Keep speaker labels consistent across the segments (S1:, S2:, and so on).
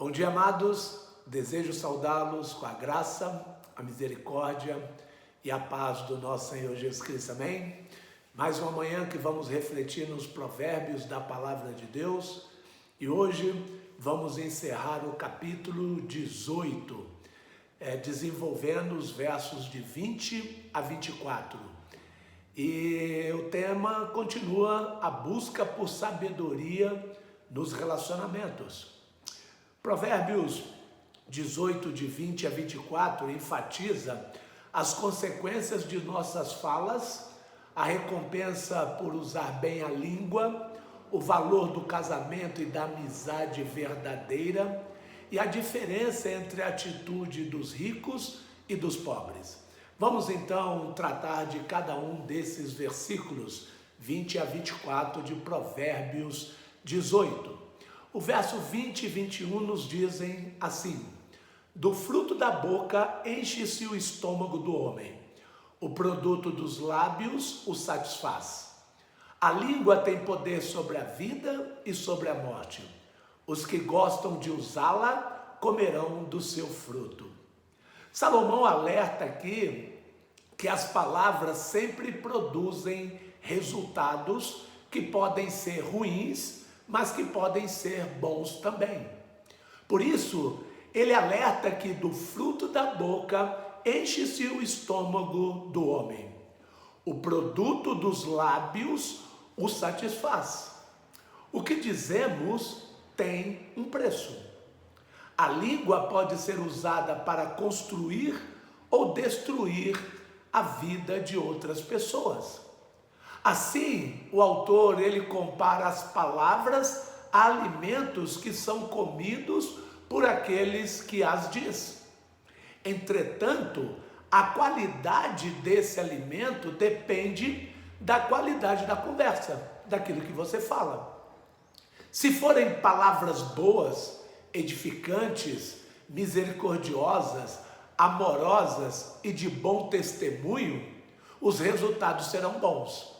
S1: Bom dia, amados. Desejo saudá-los com a graça, a misericórdia e a paz do nosso Senhor Jesus Cristo. Amém? Mais uma manhã que vamos refletir nos provérbios da palavra de Deus. E hoje vamos encerrar o capítulo 18, desenvolvendo os versos de 20 a 24. E o tema continua a busca por sabedoria nos relacionamentos. Provérbios 18, de 20 a 24, enfatiza as consequências de nossas falas, a recompensa por usar bem a língua, o valor do casamento e da amizade verdadeira e a diferença entre a atitude dos ricos e dos pobres. Vamos então tratar de cada um desses versículos 20 a 24 de Provérbios 18. O verso 20 e 21 nos dizem assim: do fruto da boca enche-se o estômago do homem, o produto dos lábios o satisfaz. A língua tem poder sobre a vida e sobre a morte. Os que gostam de usá-la comerão do seu fruto. Salomão alerta aqui que as palavras sempre produzem resultados que podem ser ruins, mas que podem ser bons também. Por isso, ele alerta que do fruto da boca enche-se o estômago do homem. O produto dos lábios o satisfaz. O que dizemos tem um preço. A língua pode ser usada para construir ou destruir a vida de outras pessoas. Assim, o autor ele compara as palavras a alimentos que são comidos por aqueles que as diz. Entretanto, a qualidade desse alimento depende da qualidade da conversa, daquilo que você fala. Se forem palavras boas, edificantes, misericordiosas, amorosas e de bom testemunho, os resultados serão bons.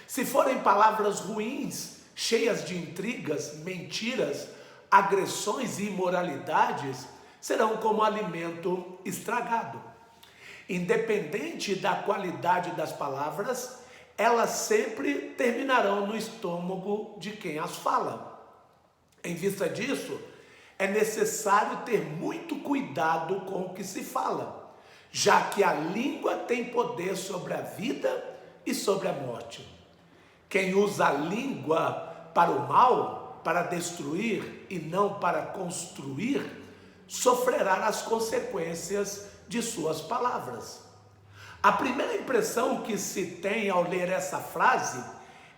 S1: Se forem palavras ruins, cheias de intrigas, mentiras, agressões e imoralidades, serão como alimento estragado. Independente da qualidade das palavras, elas sempre terminarão no estômago de quem as fala. Em vista disso, é necessário ter muito cuidado com o que se fala, já que a língua tem poder sobre a vida e sobre a morte. Quem usa a língua para o mal, para destruir e não para construir, sofrerá as consequências de suas palavras. A primeira impressão que se tem ao ler essa frase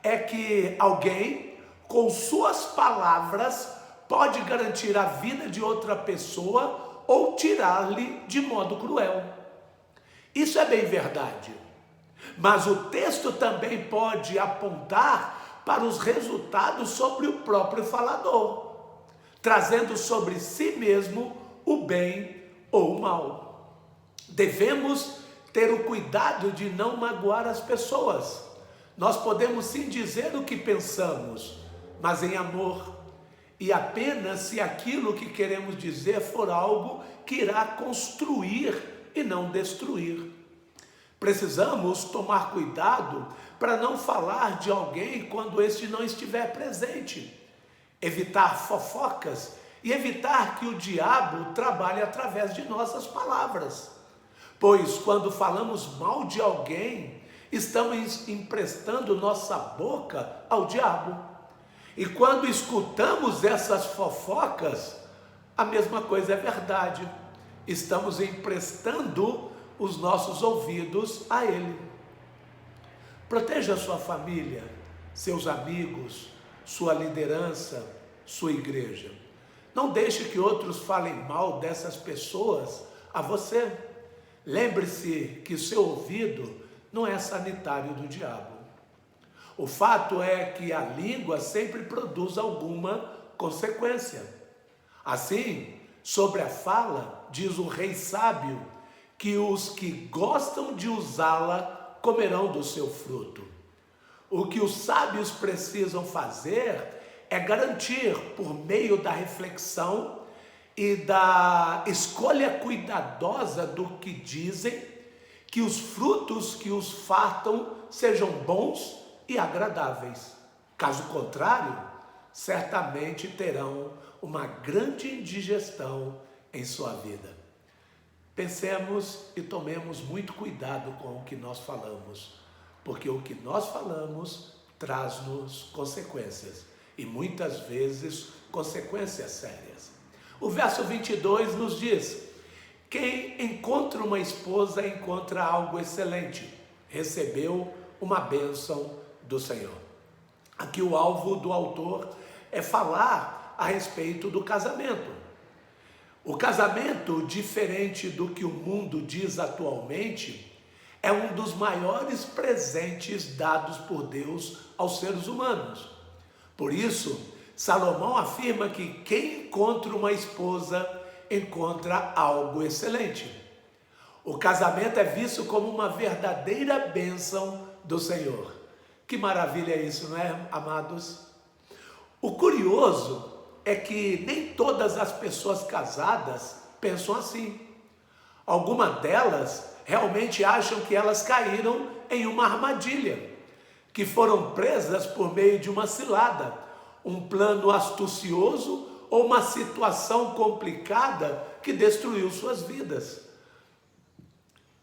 S1: é que alguém, com suas palavras, pode garantir a vida de outra pessoa ou tirar-lhe de modo cruel. Isso é bem verdade. Mas o texto também pode apontar para os resultados sobre o próprio falador, trazendo sobre si mesmo o bem ou o mal. Devemos ter o cuidado de não magoar as pessoas. Nós podemos sim dizer o que pensamos, mas em amor, e apenas se aquilo que queremos dizer for algo que irá construir e não destruir. Precisamos tomar cuidado para não falar de alguém quando este não estiver presente. Evitar fofocas e evitar que o diabo trabalhe através de nossas palavras. Pois quando falamos mal de alguém, estamos emprestando nossa boca ao diabo. E quando escutamos essas fofocas, a mesma coisa é verdade. Estamos emprestando os nossos ouvidos a ele. Proteja a sua família, seus amigos, sua liderança, sua igreja. Não deixe que outros falem mal dessas pessoas a você. Lembre-se que seu ouvido não é sanitário do diabo. O fato é que a língua sempre produz alguma consequência. Assim, sobre a fala, diz o rei sábio, que os que gostam de usá-la comerão do seu fruto. O que os sábios precisam fazer é garantir, por meio da reflexão, e da escolha cuidadosa do que dizem, que os frutos que os fartam sejam bons e agradáveis. Caso contrário, certamente terão uma grande indigestão em sua vida. Pensemos e tomemos muito cuidado com o que nós falamos, porque o que nós falamos traz-nos consequências, e muitas vezes consequências sérias. O verso 22 nos diz: quem encontra uma esposa encontra algo excelente, recebeu uma bênção do Senhor. Aqui o alvo do autor é falar a respeito do casamento. O casamento, diferente do que o mundo diz atualmente, é um dos maiores presentes dados por Deus aos seres humanos. Por isso, Salomão afirma que quem encontra uma esposa encontra algo excelente. O casamento é visto como uma verdadeira bênção do Senhor. Que maravilha isso, não é, amados? O curioso é que nem todas as pessoas casadas pensam assim. Algumas delas realmente acham que elas caíram em uma armadilha, que foram presas por meio de uma cilada, um plano astucioso ou uma situação complicada que destruiu suas vidas.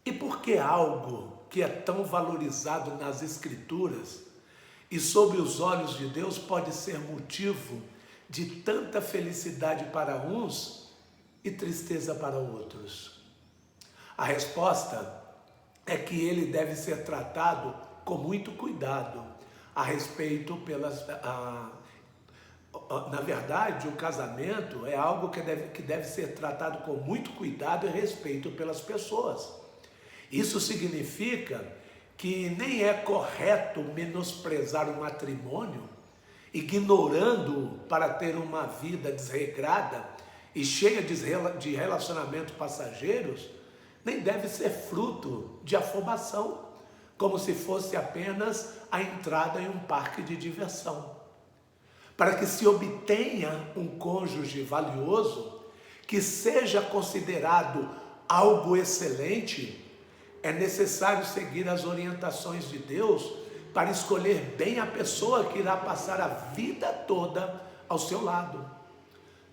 S1: E por que algo que é tão valorizado nas Escrituras e sob os olhos de Deus pode ser motivo de tanta felicidade para uns e tristeza para outros? A resposta é que ele deve ser tratado com muito cuidado a respeito na verdade, o casamento é algo que deve ser tratado com muito cuidado e respeito pelas pessoas. Isso significa que nem é correto menosprezar o matrimônio, ignorando-o para ter uma vida desregrada e cheia de relacionamentos passageiros, nem deve ser fruto de afobação, como se fosse apenas a entrada em um parque de diversão. Para que se obtenha um cônjuge valioso, que seja considerado algo excelente, é necessário seguir as orientações de Deus para escolher bem a pessoa que irá passar a vida toda ao seu lado.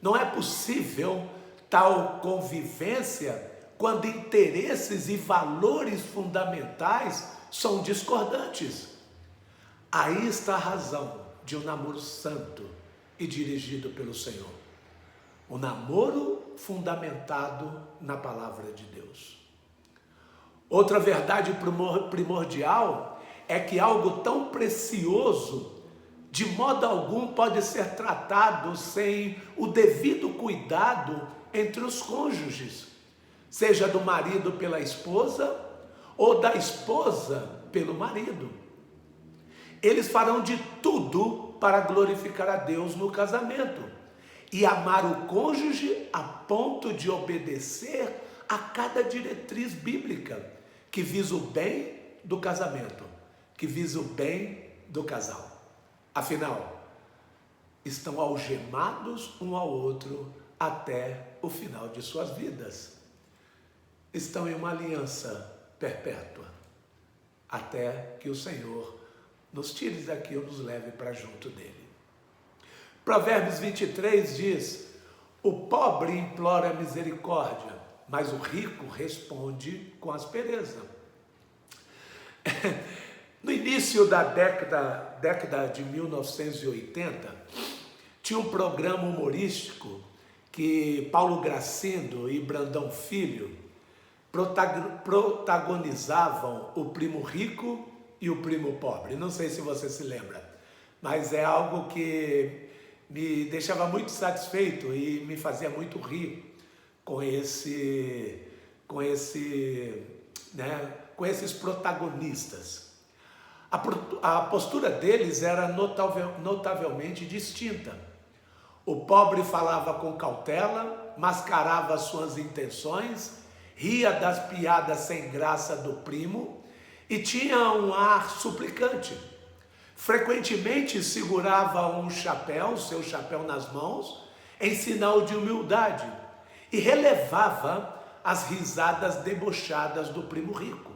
S1: Não é possível tal convivência quando interesses e valores fundamentais são discordantes. Aí está a razão de um namoro santo e dirigido pelo Senhor. Um namoro fundamentado na palavra de Deus. Outra verdade primordial é que algo tão precioso, de modo algum, pode ser tratado sem o devido cuidado entre os cônjuges, seja do marido pela esposa ou da esposa pelo marido. Eles farão de tudo para glorificar a Deus no casamento e amar o cônjuge a ponto de obedecer a cada diretriz bíblica que visa o bem do casamento, que visa o bem do casal. Afinal, estão algemados um ao outro até o final de suas vidas. Estão em uma aliança perpétua, até que o Senhor nos tire daqui ou nos leve para junto dele. Provérbios 23 diz: o pobre implora misericórdia, mas o rico responde com aspereza. No início da década de 1980, tinha um programa humorístico que Paulo Gracindo e Brandão Filho protagonizavam, o primo rico e o primo pobre. Não sei se você se lembra, mas é algo que me deixava muito satisfeito e me fazia muito rir com esses protagonistas. A postura deles era notavelmente distinta. O pobre falava com cautela, mascarava suas intenções, ria das piadas sem graça do primo e tinha um ar suplicante. Frequentemente segurava seu chapéu nas mãos, em sinal de humildade, e relevava as risadas debochadas do primo rico.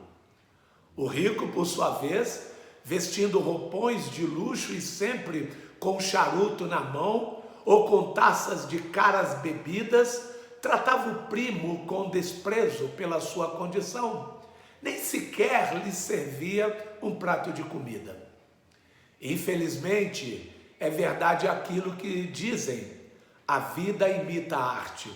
S1: O rico, por sua vez, vestindo roupões de luxo e sempre com um charuto na mão ou com taças de caras bebidas, tratava o primo com desprezo pela sua condição. Nem sequer lhe servia um prato de comida. Infelizmente, é verdade aquilo que dizem: a vida imita a arte.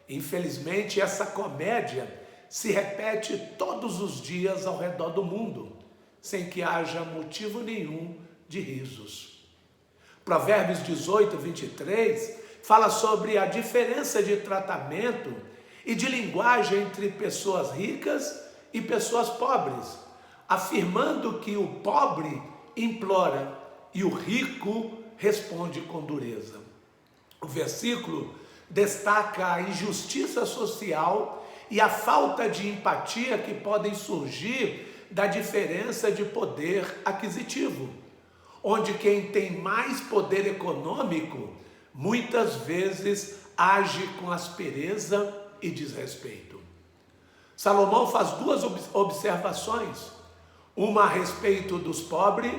S1: Infelizmente, essa comédia se repete todos os dias ao redor do mundo, sem que haja motivo nenhum de risos. Provérbios 18, 23 fala sobre a diferença de tratamento e de linguagem entre pessoas ricas e pessoas pobres, afirmando que o pobre implora e o rico responde com dureza. O versículo destaca a injustiça social e a falta de empatia que podem surgir da diferença de poder aquisitivo, onde quem tem mais poder econômico muitas vezes age com aspereza e desrespeito. Salomão faz duas observações, uma a respeito dos pobres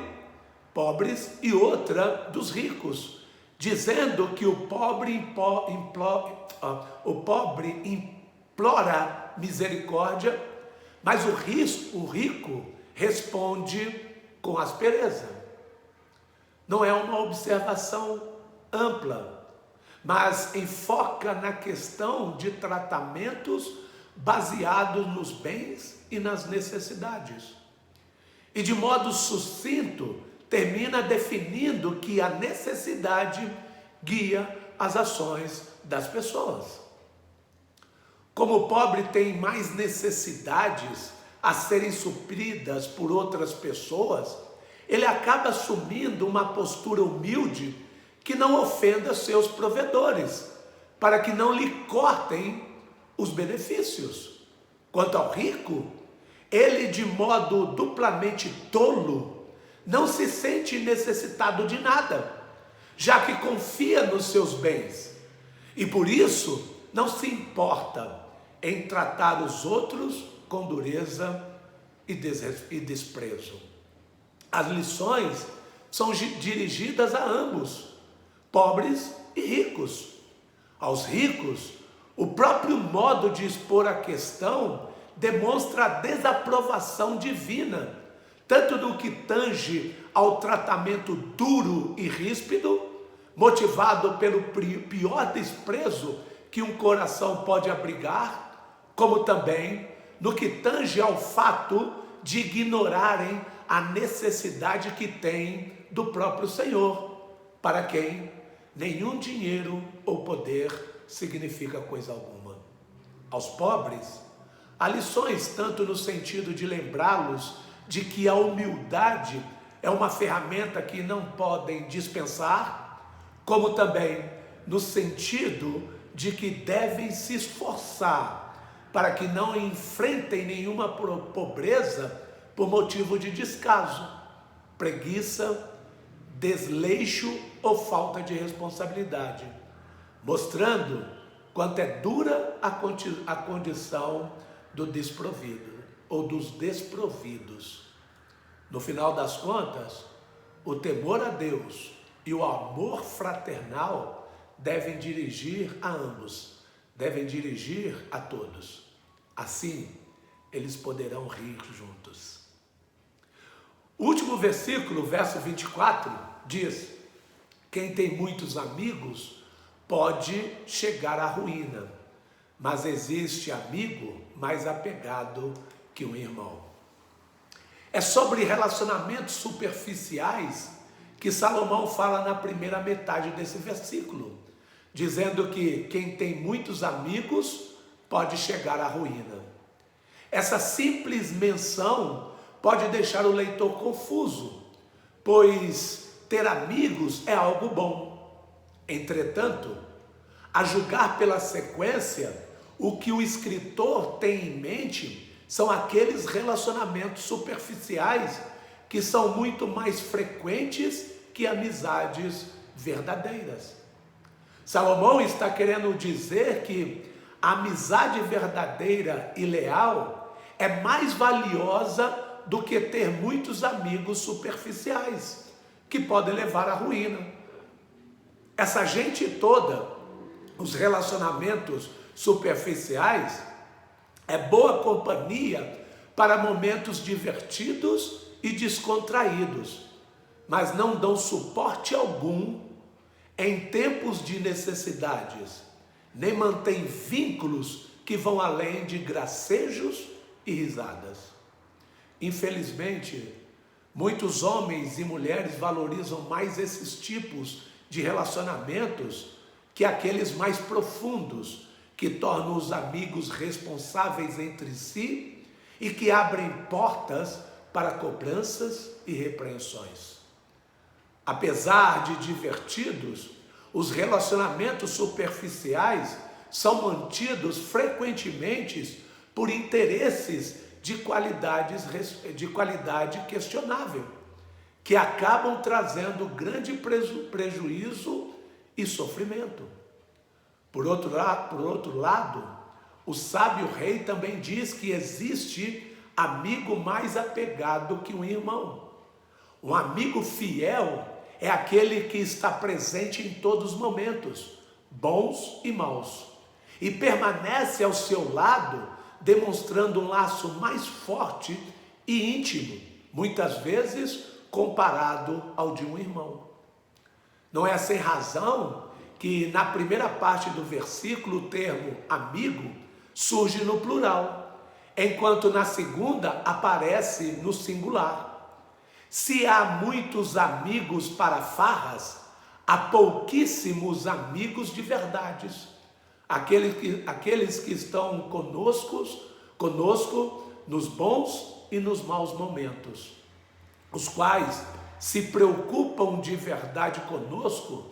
S1: e outra dos ricos, dizendo que o pobre implora misericórdia, mas o rico responde com aspereza. Não é uma observação ampla, mas enfoca na questão de tratamentos baseados nos bens e nas necessidades. E de modo sucinto, termina definindo que a necessidade guia as ações das pessoas. Como o pobre tem mais necessidades a serem supridas por outras pessoas, ele acaba assumindo uma postura humilde que não ofenda seus provedores, para que não lhe cortem os benefícios. Quanto ao rico, ele, de modo duplamente tolo, não se sente necessitado de nada, já que confia nos seus bens, e por isso não se importa em tratar os outros com dureza e desprezo. As lições são dirigidas a ambos, pobres e ricos. Aos ricos, o próprio modo de expor a questão demonstra a desaprovação divina, tanto no que tange ao tratamento duro e ríspido, motivado pelo pior desprezo que um coração pode abrigar, como também no que tange ao fato de ignorarem a necessidade que têm do próprio Senhor, para quem nenhum dinheiro ou poder significa coisa alguma. Aos pobres, há lições tanto no sentido de lembrá-los de que a humildade é uma ferramenta que não podem dispensar, como também no sentido de que devem se esforçar para que não enfrentem nenhuma pobreza por motivo de descaso, preguiça, desleixo ou falta de responsabilidade, mostrando quanto é dura a condição do desprovido ou dos desprovidos. No final das contas, o temor a Deus e o amor fraternal devem dirigir a ambos, devem dirigir a todos. Assim, eles poderão rir juntos. O último versículo, verso 24, diz: quem tem muitos amigos pode chegar à ruína, mas existe amigo mais apegado que um irmão. É sobre relacionamentos superficiais que Salomão fala na primeira metade desse versículo, dizendo que quem tem muitos amigos pode chegar à ruína. Essa simples menção pode deixar o leitor confuso, pois ter amigos é algo bom. Entretanto, a julgar pela sequência, o que o escritor tem em mente são aqueles relacionamentos superficiais que são muito mais frequentes que amizades verdadeiras. Salomão está querendo dizer que a amizade verdadeira e leal é mais valiosa do que ter muitos amigos superficiais, que podem levar à ruína. Essa gente toda, os relacionamentos superficiais, é boa companhia para momentos divertidos e descontraídos, mas não dão suporte algum em tempos de necessidades, nem mantém vínculos que vão além de gracejos e risadas. Infelizmente, muitos homens e mulheres valorizam mais esses tipos de relacionamentos que aqueles mais profundos, que tornam os amigos responsáveis entre si e que abrem portas para cobranças e repreensões. Apesar de divertidos, os relacionamentos superficiais são mantidos frequentemente por interesses de qualidade questionável, que acabam trazendo grande prejuízo e sofrimento. Por outro lado, o sábio rei também diz que existe amigo mais apegado que um irmão. Um amigo fiel é aquele que está presente em todos os momentos, bons e maus, e permanece ao seu lado, demonstrando um laço mais forte e íntimo, muitas vezes comparado ao de um irmão. Não é sem razão que na primeira parte do versículo o termo amigo surge no plural, enquanto na segunda aparece no singular. Se há muitos amigos para farras, há pouquíssimos amigos de verdades. Aqueles que estão conosco nos bons e nos maus momentos, os quais se preocupam de verdade conosco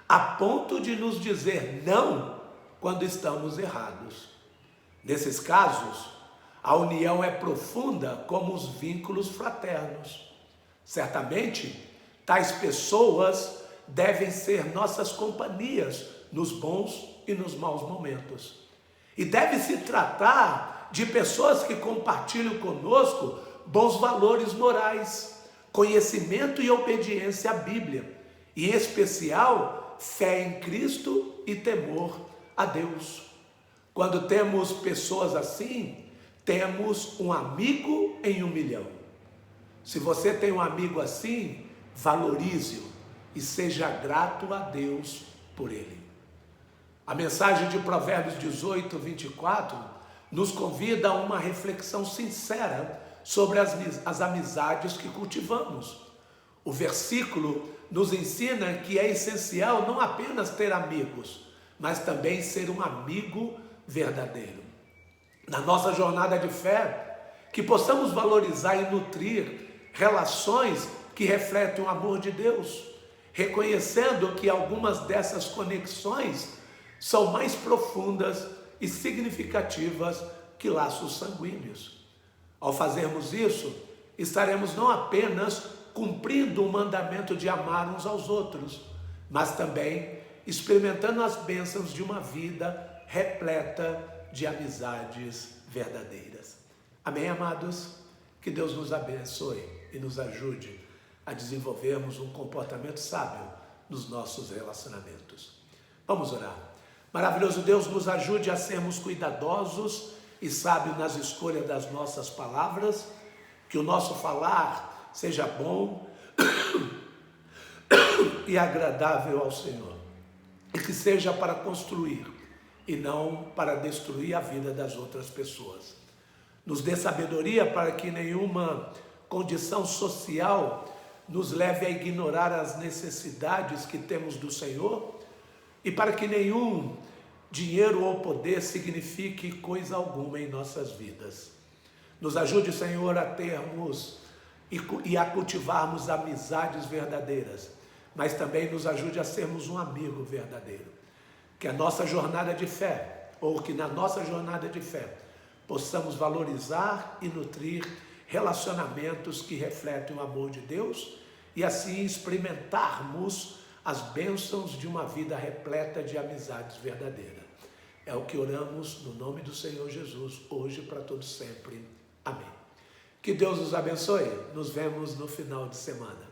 S1: a ponto de nos dizer não quando estamos errados. Nesses casos, a união é profunda como os vínculos fraternos. Certamente, tais pessoas devem ser nossas companhias nos bons e nos maus momentos. E deve se tratar de pessoas que compartilham conosco bons valores morais, conhecimento e obediência à Bíblia, e em especial fé em Cristo e temor a Deus. Quando temos pessoas assim, temos um amigo em 1 milhão. Se você tem um amigo assim, valorize-o e seja grato a Deus por ele. A mensagem de Provérbios 18, 24 nos convida a uma reflexão sincera sobre as amizades que cultivamos. O versículo nos ensina que é essencial não apenas ter amigos, mas também ser um amigo verdadeiro. Na nossa jornada de fé, que possamos valorizar e nutrir relações que refletem o amor de Deus, reconhecendo que algumas dessas conexões são mais profundas e significativas que laços sanguíneos. Ao fazermos isso, estaremos não apenas cumprindo o mandamento de amar uns aos outros, mas também experimentando as bênçãos de uma vida repleta de amizades verdadeiras. Amém, amados? Que Deus nos abençoe e nos ajude a desenvolvermos um comportamento sábio nos nossos relacionamentos. Vamos orar. Maravilhoso Deus, nos ajude a sermos cuidadosos e sábios nas escolhas das nossas palavras, que o nosso falar seja bom e agradável ao Senhor, e que seja para construir e não para destruir a vida das outras pessoas. Nos dê sabedoria para que nenhuma condição social nos leve a ignorar as necessidades que temos do Senhor e para que nenhum dinheiro ou poder signifique coisa alguma em nossas vidas. Nos ajude, Senhor, a termos e a cultivarmos amizades verdadeiras, mas também nos ajude a sermos um amigo verdadeiro. Que a nossa jornada de fé, ou que na nossa jornada de fé, possamos valorizar e nutrir relacionamentos que refletem o amor de Deus e assim experimentarmos as bênçãos de uma vida repleta de amizades verdadeiras. É o que oramos no nome do Senhor Jesus, hoje e para todos sempre. Amém. Que Deus nos abençoe. Nos vemos no final de semana.